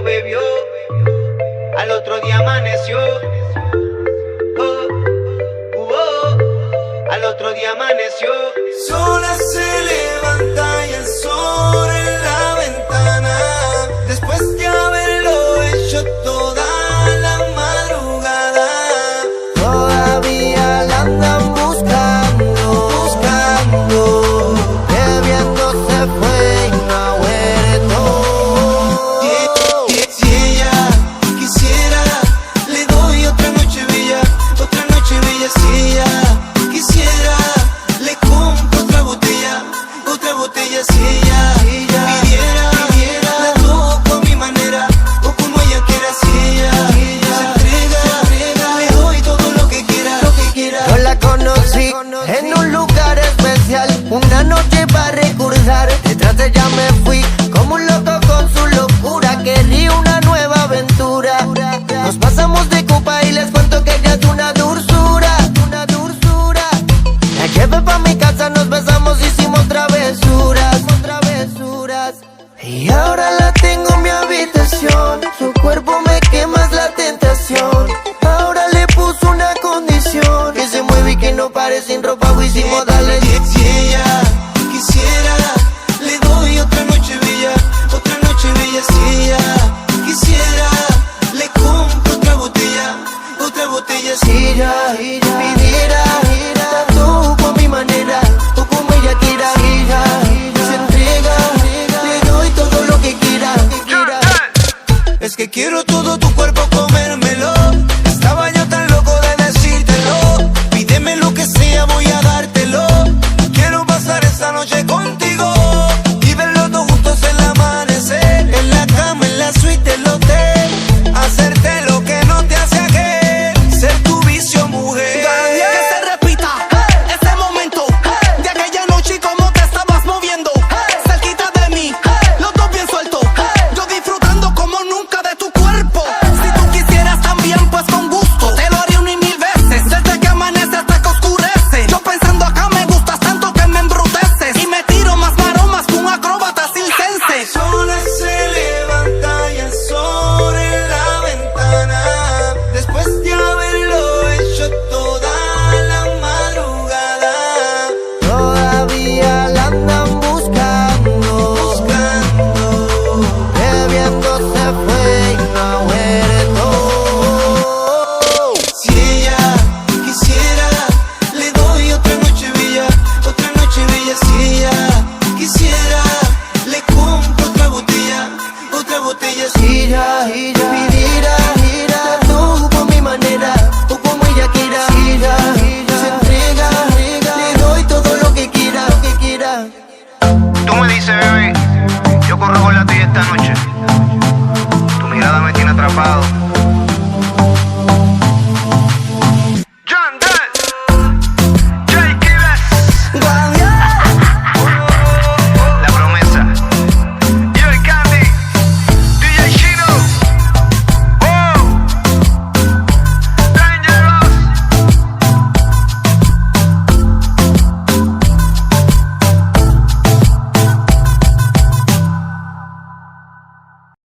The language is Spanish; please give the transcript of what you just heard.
bebió, al otro día amaneció. Al otro día amaneció. Sola se levanta y el sol en la ventana, después de haberlo hecho toda la madrugada. Todavía la andan buscando, bebiendo se fue y no ha vuelto. Si ella quisiera, le doy otra noche bella, si ella quisiera, le compro otra botella, si ella pidiera, la toco a mi manera, o como ella quiera, si ella se entrega, le doy todo lo que quiera. Yo la conocí en un lugar especial, una noche para recordar. Detrás de ella me fui como un loco con su locura, quería una nueva aventura. Nos pasamos de copa y les cuento que ella es una dulzura. La llevé pa' mi casa, nos besamos, hicimos travesuras. Y ahora la tengo en mi habitación, su cuerpo me quema, es la tentación. Ahora le puso una condición, que se mueve y que no pare sin ropa, hicimos darle. Si ella quisiera, le doy otra noche bella, si ella quisiera, le compro otra botella, si ella pidiera, la toco a mi manera, o como ella quiera, se entrega, le doy todo lo que quiera. Es que quiero todo tu cuerpo, comérmelo. Estaba yo tan loco de decírtelo. Pídeme lo que sea, voy a dártelo. Quiero pasar esta noche contigo y ver los dos juntos el amanecer, en la cama, en la suite del hotel, hacerte lo que no te hace aquel, ser tu vicio, mujer. Que se repita ese momento de aquella noche y cómo te estabas moviendo cerquita de mí, los dos bien sueltos, yo disfrutando como nunca de tu cuerpo. Si tú quisieras también, pues con gusto te lo haría 1,000 veces, desde que amanece hasta que oscurece. Yo pensando acá me gustas tanto que me embruteces y me tiro más maromas que un acróbata circense.